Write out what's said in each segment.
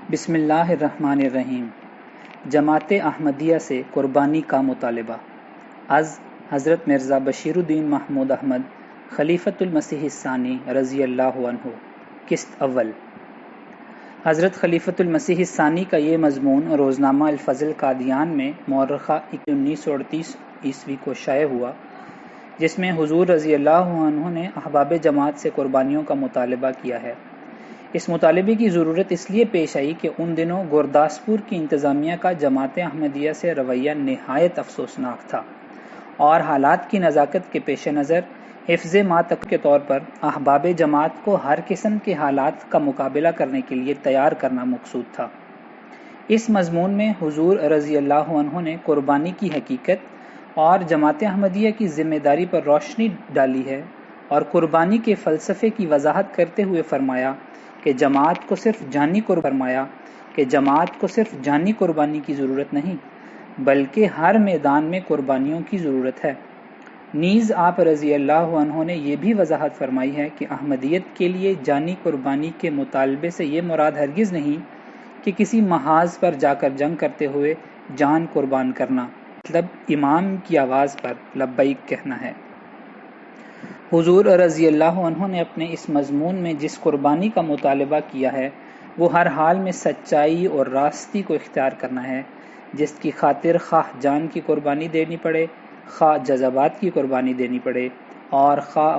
بسم اللہ الرحمن الرحیم۔ جماعت احمدیہ سے قربانی کا مطالبہ از حضرت مرزا بشیر الدین محمود احمد خلیفۃ المسیح الثانی رضی اللہ عنہ، قسط اول۔ حضرت خلیفۃ المسیح الثانی کا یہ مضمون روزنامہ الفضل قادیان میں مورخہ 1938 عیسوی کو شائع ہوا، جس میں حضور رضی اللہ عنہ نے احباب جماعت سے قربانیوں کا مطالبہ کیا ہے۔ اس مطالبے کی ضرورت اس لیے پیش آئی کہ ان دنوں گورداسپور کی انتظامیہ کا جماعت احمدیہ سے رویہ نہایت افسوسناک تھا، اور حالات کی نزاکت کے پیش نظر حفظ ماتق کے طور پر احباب جماعت کو ہر قسم کے حالات کا مقابلہ کرنے کے لیے تیار کرنا مقصود تھا۔ اس مضمون میں حضور رضی اللہ عنہ نے قربانی کی حقیقت اور جماعت احمدیہ کی ذمہ داری پر روشنی ڈالی ہے، اور قربانی کے فلسفے کی وضاحت کرتے ہوئے فرمایا کہ جماعت کو صرف جانی قربانی کی ضرورت نہیں، بلکہ ہر میدان میں قربانیوں کی ضرورت ہے۔ نیز آپ رضی اللہ عنہ نے یہ بھی وضاحت فرمائی ہے کہ احمدیت کے لیے جانی قربانی کے مطالبے سے یہ مراد ہرگز نہیں کہ کسی محاذ پر جا کر جنگ کرتے ہوئے جان قربان کرنا، مطلب امام کی آواز پر لبیک کہنا ہے۔ حضور رضی اللہ عنہ نے اپنے اس مضمون میں جس قربانی کا مطالبہ کیا ہے وہ ہر حال میں سچائی اور راستی کو اختیار کرنا ہے، جس کی خاطر خواہ جان کی قربانی دینی پڑے، خواہ جذبات کی قربانی دینی پڑے، اور خواہ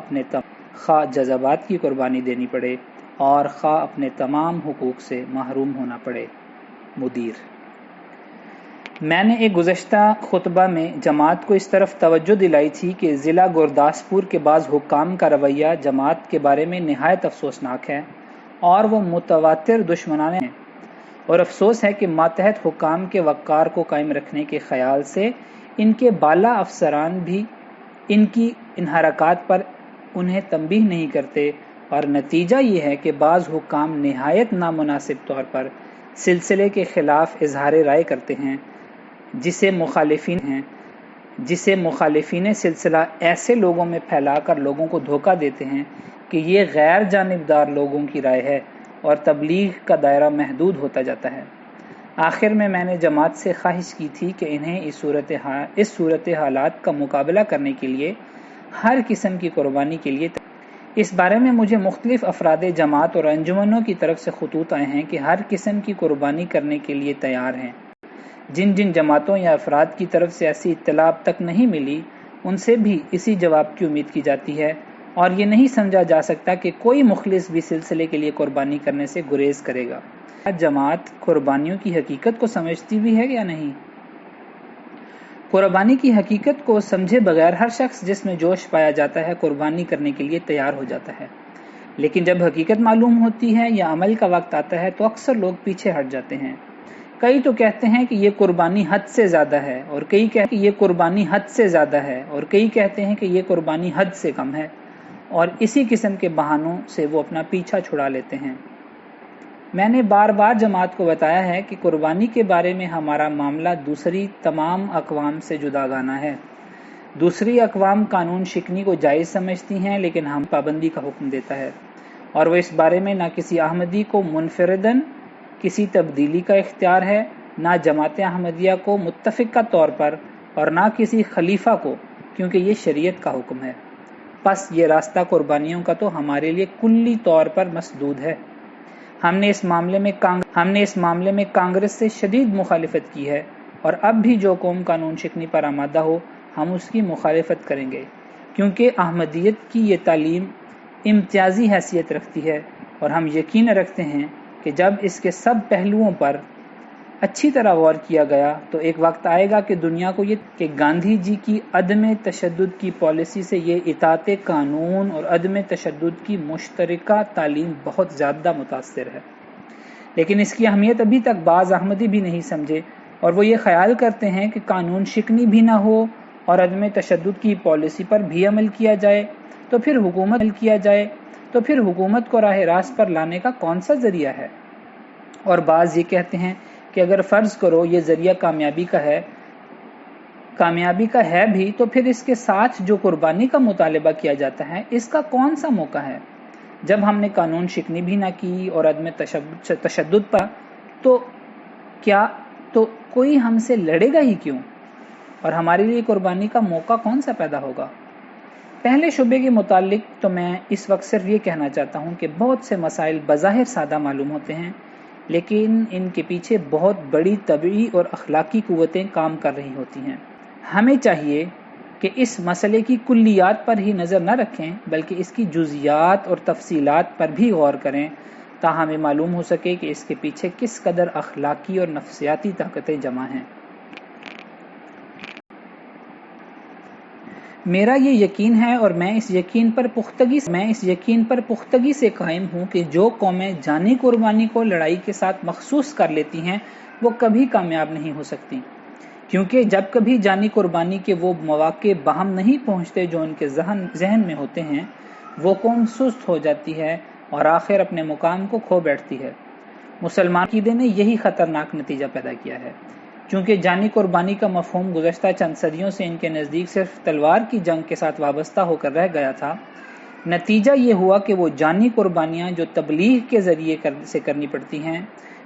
اپنے تمام حقوق سے محروم ہونا پڑے۔ مدیر۔ میں نے ایک گزشتہ خطبہ میں جماعت کو اس طرف توجہ دلائی تھی کہ ضلع گورداسپور کے بعض حکام کا رویہ جماعت کے بارے میں نہایت افسوسناک ہے، اور وہ متواتر دشمنان ہیں، اور افسوس ہے کہ ماتحت حکام کے وقار کو قائم رکھنے کے خیال سے ان کے بالا افسران بھی ان حرکات پر انہیں تنبیہ نہیں کرتے، اور نتیجہ یہ ہے کہ بعض حکام نہایت نامناسب طور پر سلسلے کے خلاف اظہار رائے کرتے ہیں، جسے مخالفین سلسلہ ایسے لوگوں میں پھیلا کر لوگوں کو دھوکہ دیتے ہیں کہ یہ غیر جانبدار لوگوں کی رائے ہے، اور تبلیغ کا دائرہ محدود ہوتا جاتا ہے۔ آخر میں نے جماعت سے خواہش کی تھی کہ انہیں اس صورت حالات کا مقابلہ کرنے کے لیے ہر قسم کی قربانی کے لیے اس بارے میں مجھے مختلف افراد جماعت اور انجمنوں کی طرف سے خطوط آئے ہیں کہ ہر قسم کی قربانی کرنے کے لیے تیار ہیں۔ جن جماعتوں یا افراد کی طرف سے ایسی اطلاع اب تک نہیں ملی، ان سے بھی اسی جواب کی امید کی جاتی ہے، اور یہ نہیں سمجھا جا سکتا کہ کوئی مخلص بھی سلسلے کے لیے قربانی کرنے سے گریز کرے گا۔ جماعت قربانیوں کی حقیقت کو سمجھتی بھی ہے یا نہیں؟ قربانی کی حقیقت کو سمجھے بغیر ہر شخص جس میں جوش پایا جاتا ہے قربانی کرنے کے لیے تیار ہو جاتا ہے، لیکن جب حقیقت معلوم ہوتی ہے یا عمل کا وقت آتا ہے تو اکثر لوگ پیچھے ہٹ جاتے ہیں۔ کئی تو کہتے ہیں کہ یہ قربانی حد سے زیادہ ہے، اور کئی کہتے ہیں کہ یہ قربانی حد سے کم ہے، اور اسی قسم کے بہانوں سے وہ اپنا پیچھا چھڑا لیتے ہیں۔ میں نے بار بار جماعت کو بتایا ہے کہ قربانی کے بارے میں ہمارا معاملہ دوسری تمام اقوام سے جداگانہ ہے۔ دوسری اقوام قانون شکنی کو جائز سمجھتی ہیں، لیکن ہم پابندی کا حکم دیتا ہے، اور وہ اس بارے میں نہ کسی احمدی کو منفرداً کسی تبدیلی کا اختیار ہے، نہ جماعت احمدیہ کو متفقہ طور پر، اور نہ کسی خلیفہ کو، کیونکہ یہ شریعت کا حکم ہے۔ پس یہ راستہ قربانیوں کا تو ہمارے لیے کلی طور پر مسدود ہے۔ ہم نے اس معاملے میں کانگریس سے شدید مخالفت کی ہے، اور اب بھی جو قوم قانون شکنی پر آمادہ ہو ہم اس کی مخالفت کریں گے، کیونکہ احمدیت کی یہ تعلیم امتیازی حیثیت رکھتی ہے، اور ہم یقین رکھتے ہیں کہ جب اس کے سب پہلوؤں پر اچھی طرح غور کیا گیا تو ایک وقت آئے گا کہ دنیا کو یہ کہ گاندھی جی کی عدم تشدد کی پالیسی سے یہ اطاعت قانون اور عدم تشدد کی مشترکہ تعلیم بہت زیادہ متاثر ہے، لیکن اس کی اہمیت ابھی تک بعض احمدی بھی نہیں سمجھے، اور وہ یہ خیال کرتے ہیں کہ قانون شکنی بھی نہ ہو اور عدم تشدد کی پالیسی پر بھی عمل کیا جائے تو پھر حکومت کو راہ راست پر لانے کا کون سا ذریعہ ہے۔ اور بعض یہ کہتے ہیں کہ اگر فرض کرو یہ ذریعہ کامیابی کا ہے بھی تو پھر اس کے ساتھ جو قربانی کا مطالبہ کیا جاتا ہے اس کا کون سا موقع ہے، جب ہم نے قانون شکنی بھی نہ کی اور عدم تشدد پر تو کوئی ہم سے لڑے گا ہی کیوں، اور ہمارے لیے قربانی کا موقع کون سا پیدا ہوگا؟ پہلے شعبے کے متعلق تو میں اس وقت صرف یہ کہنا چاہتا ہوں کہ بہت سے مسائل بظاہر سادہ معلوم ہوتے ہیں، لیکن ان کے پیچھے بہت بڑی طبعی اور اخلاقی قوتیں کام کر رہی ہوتی ہیں۔ ہمیں چاہیے کہ اس مسئلے کی کلیات پر ہی نظر نہ رکھیں، بلکہ اس کی جزیات اور تفصیلات پر بھی غور کریں، تاہم ہمیں معلوم ہو سکے کہ اس کے پیچھے کس قدر اخلاقی اور نفسیاتی طاقتیں جمع ہیں۔ میرا یہ یقین ہے اور میں اس یقین پر پختگی سے قائم ہوں کہ جو قومیں جانی قربانی کو لڑائی کے ساتھ مخصوص کر لیتی ہیں وہ کبھی کامیاب نہیں ہو سکتی، کیونکہ جب کبھی جانی قربانی کے وہ مواقع بہم نہیں پہنچتے جو ان کے ذہن میں ہوتے ہیں، وہ قوم سست ہو جاتی ہے اور آخر اپنے مقام کو کھو بیٹھتی ہے۔ مسلمان عقیدے نے یہی خطرناک نتیجہ پیدا کیا ہے۔ چونکہ جانی قربانی کا مفہوم گزشتہ چند صدیوں سے ان کے نزدیک صرف تلوار کی جنگ کے ساتھ وابستہ ہو کر رہ گیا تھا، نتیجہ یہ ہوا کہ وہ جانی قربانیاں جو تبلیغ کے ذریعے سے کرنی پڑتی ہیں،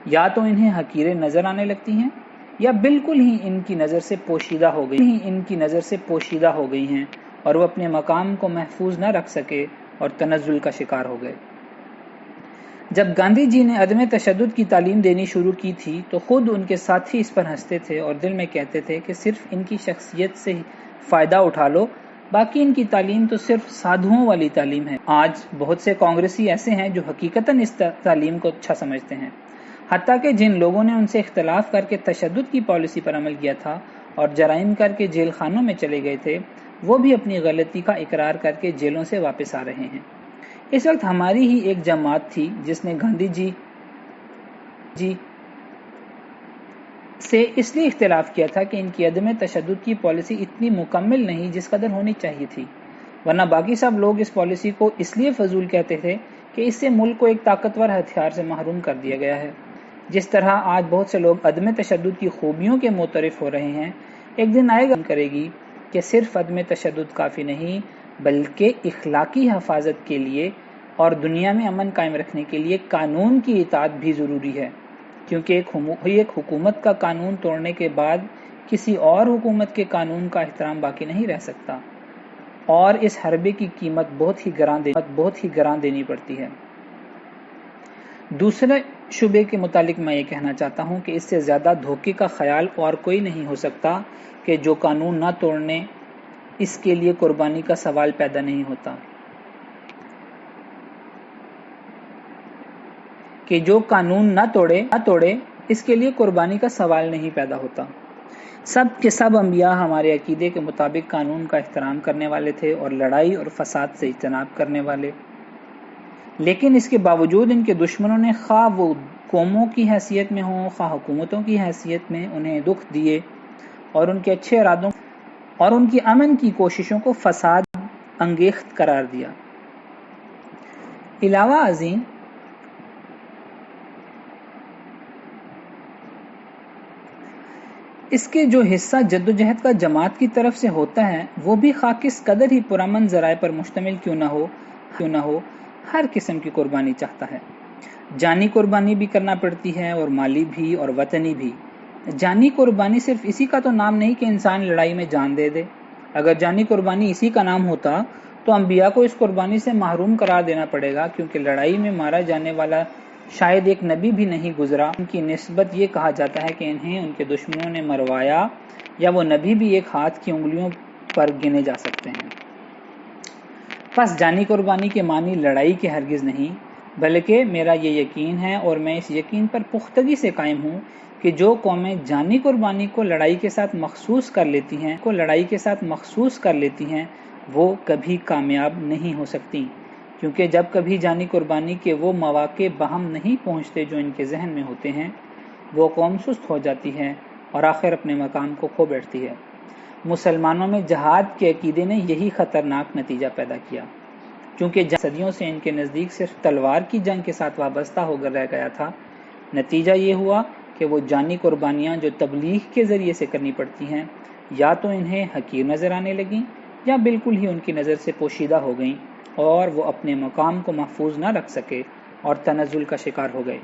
یا تو انہیں حقیریں نظر آنے لگتی ہیں یا بالکل ہی ان کی نظر سے پوشیدہ ہو گئی ہیں، اور وہ اپنے مقام کو محفوظ نہ رکھ سکے اور تنزل کا شکار ہو گئے۔ جب گاندھی جی نے عدم تشدد کی تعلیم دینی شروع کی تھی تو خود ان کے ساتھی اس پر ہنستے تھے اور دل میں کہتے تھے کہ صرف ان کی شخصیت سے فائدہ اٹھا لو، باقی ان کی تعلیم تو صرف سادھوؤں والی تعلیم ہے۔ آج بہت سے کانگریسی ایسے ہیں جو حقیقتاً اس تعلیم کو اچھا سمجھتے ہیں، حتیٰ کہ جن لوگوں نے ان سے اختلاف کر کے تشدد کی پالیسی پر عمل کیا تھا اور جرائم کر کے جیل خانوں میں چلے گئے تھے، وہ بھی اپنی غلطی کا اقرار کر کے جیلوں سے واپس آ رہے ہیں۔ اس وقت ہماری ہی ایک جماعت تھی جس نے گاندھی جی سے اس لیے اختلاف کیا تھا کہ ان کی عدم تشدد کی پالیسی اتنی مکمل نہیں جس قدر ہونی چاہیے تھی، ورنہ باقی سب لوگ اس پالیسی کو اس لیے فضول کہتے تھے کہ اس سے ملک کو ایک طاقتور ہتھیار سے محروم کر دیا گیا ہے۔ جس طرح آج بہت سے لوگ عدم تشدد کی خوبیوں کے معترف ہو رہے ہیں، ایک دن آئے گا کرے گی کہ صرف عدم تشدد کافی نہیں، بلکہ اخلاقی حفاظت کے لیے اور دنیا میں امن قائم رکھنے کے لیے قانون کی اطاعت بھی ضروری ہے، کیونکہ ایک حکومت کا قانون توڑنے کے بعد کسی اور حکومت کے قانون کا احترام باقی نہیں رہ سکتا، اور اس حربے کی قیمت بہت ہی گراں دینی پڑتی ہے۔ دوسرے شعبے کے متعلق میں یہ کہنا چاہتا ہوں کہ اس سے زیادہ دھوکے کا خیال اور کوئی نہیں ہو سکتا کہ جو قانون نہ توڑنے اس کے لیے قربانی کا سوال پیدا نہیں ہوتا، کہ جو قانون نہ توڑے اس کے لیے قربانی کا سوال نہیں پیدا ہوتا۔ سب کے سب انبیاء ہمارے عقیدے کے مطابق قانون کا احترام کرنے والے تھے اور لڑائی اور فساد سے اجتناب کرنے والے، لیکن اس کے باوجود ان کے دشمنوں نے خواہ وہ قوموں کی حیثیت میں ہوں خواہ حکومتوں کی حیثیت میں انہیں دکھ دیے اور ان کے اچھے ارادوں اور ان کی امن کی کوششوں کو فساد انگیخت قرار دیا۔ علاوہ ازیں اس کے جو حصہ جدوجہد کا جماعت کی طرف سے ہوتا ہے وہ بھی خواہ کس قدر ہی پرامن ذرائع پر مشتمل کیوں نہ ہو ہر قسم کی قربانی چاہتا ہے۔ جانی قربانی بھی کرنا پڑتی ہے اور مالی بھی اور وطنی بھی۔ جانی قربانی صرف اسی کا تو نام نہیں کہ انسان لڑائی میں جان دے دے۔ اگر جانی قربانی اسی کا نام ہوتا تو انبیاء کو اس قربانی سے محروم قرار دینا پڑے گا، کیونکہ لڑائی میں مارا جانے والا شاید ایک نبی بھی نہیں گزرا۔ ان کی نسبت یہ کہا جاتا ہے کہ انہیں ان کے دشمنوں نے مروایا، یا وہ نبی بھی ایک ہاتھ کی انگلیوں پر گنے جا سکتے ہیں۔ پس جانی قربانی کے معنی لڑائی کے ہرگز نہیں، بلکہ میرا یہ یقین ہے اور میں اس یقین پر پختگی سے قائم ہوں کہ جو قومیں جانی قربانی کو لڑائی کے ساتھ مخصوص کر لیتی ہیں وہ کبھی کامیاب نہیں ہو سکتی، کیونکہ جب کبھی جانی قربانی کے وہ مواقع بہم نہیں پہنچتے جو ان کے ذہن میں ہوتے ہیں، وہ قوم سست ہو جاتی ہے اور آخر اپنے مقام کو کھو بیٹھتی ہے۔ مسلمانوں میں جہاد کے عقیدے نے یہی خطرناک نتیجہ پیدا کیا، چونکہ صدیوں سے ان کے نزدیک صرف تلوار کی جنگ کے ساتھ وابستہ ہو کر رہ گیا تھا، نتیجہ یہ ہوا کہ وہ جانی قربانیاں جو تبلیغ کے ذریعے سے کرنی پڑتی ہیں، یا تو انہیں حقیر نظر آنے لگیں یا بالکل ہی ان کی نظر سے پوشیدہ ہو گئیں، اور وہ اپنے مقام کو محفوظ نہ رکھ سکے اور تنزل کا شکار ہو گئے۔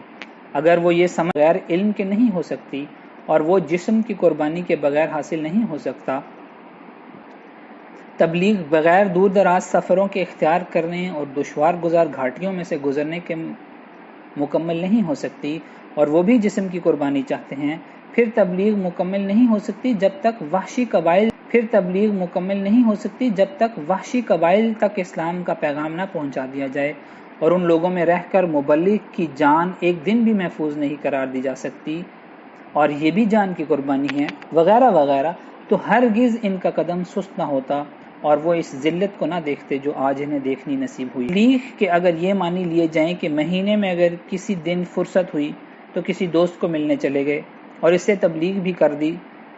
اگر وہ یہ سمجھ بغیر علم کے نہیں ہو سکتی اور وہ جسم کی قربانی کے بغیر حاصل نہیں ہو سکتا، تبلیغ بغیر دور دراز سفروں کے اختیار کرنے اور دشوار گزار گھاٹیوں میں سے گزرنے کے مکمل نہیں ہو سکتی، اور وہ بھی جسم کی قربانی چاہتے ہیں، پھر تبلیغ مکمل نہیں ہو سکتی جب تک وحشی قبائل تک اسلام کا پیغام نہ پہنچا دیا جائے، اور ان لوگوں میں رہ کر مبلغ کی جان ایک دن بھی محفوظ نہیں قرار دی جا سکتی، اور یہ بھی جان کی قربانی ہے، وغیرہ وغیرہ، تو ہرگز ان کا قدم سست نہ ہوتا اور وہ اس ذلت کو نہ دیکھتے جو آج انہیں دیکھنی نصیب ہوئی۔ تبلیغ کے اگر یہ معنی لیے جائیں کہ مہینے میں اگر کسی دن فرصت ہوئی تو کسی دوست کو ملنے چلے گئے اور اس سے تبلیغ بھی کر دی،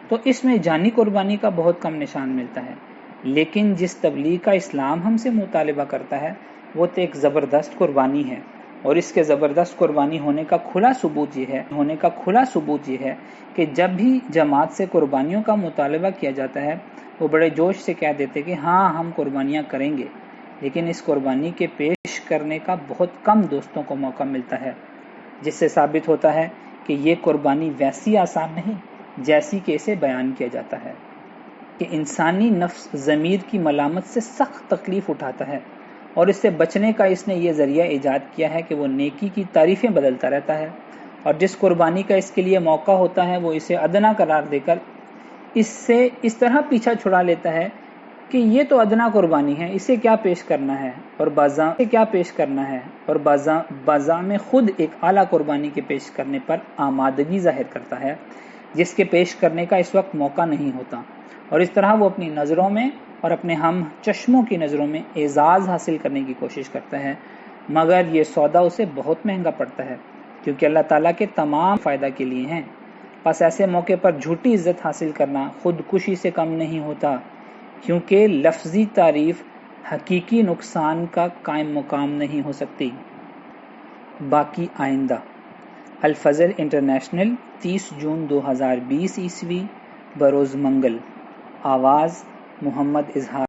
تو اس میں جانی قربانی کا بہت کم نشان ملتا ہے۔ لیکن جس تبلیغ کا اسلام ہم سے مطالبہ کرتا ہے وہ تو ایک زبردست قربانی ہے، اور اس کے زبردست قربانی ہونے کا کھلا ثبوت یہ ہے کہ جب بھی جماعت سے قربانیوں کا مطالبہ کیا جاتا ہے، وہ بڑے جوش سے کہہ دیتے کہ ہاں ہم قربانیاں کریں گے، لیکن اس قربانی کے پیش کرنے کا بہت کم دوستوں کو موقع ملتا ہے، جس سے ثابت ہوتا ہے کہ یہ قربانی ویسی آسان نہیں جیسی کہ اسے بیان کیا جاتا ہے، کہ انسانی نفس ضمیر کی ملامت سے سخت تکلیف اٹھاتا ہے، اور اس سے بچنے کا اس نے یہ ذریعہ ایجاد کیا ہے کہ وہ نیکی کی تعریفیں بدلتا رہتا ہے، اور جس قربانی کا اس کے لیے موقع ہوتا ہے وہ اسے ادنا قرار دے کر اس سے اس طرح پیچھا چھڑا لیتا ہے کہ یہ تو ادنا قربانی ہے، اسے کیا پیش کرنا ہے، اور بازام خود ایک اعلیٰ قربانی کے پیش کرنے پر آمادگی ظاہر کرتا ہے جس کے پیش کرنے کا اس وقت موقع نہیں ہوتا، اور اس طرح وہ اپنی نظروں میں اور اپنے ہم چشموں کی نظروں میں اعزاز حاصل کرنے کی کوشش کرتا ہے، مگر یہ سودا اسے بہت مہنگا پڑتا ہے، کیونکہ اللہ تعالیٰ کے تمام فائدہ کے لیے ہیں۔ پس ایسے موقع پر جھوٹی عزت حاصل کرنا خودکشی سے کم نہیں ہوتا، کیونکہ لفظی تعریف حقیقی نقصان کا قائم مقام نہیں ہو سکتی۔ باقی آئندہ۔ الفجر انٹرنیشنل، 30 جون 2020 عیسوی، بروز منگل۔ آواز محمد اظہار۔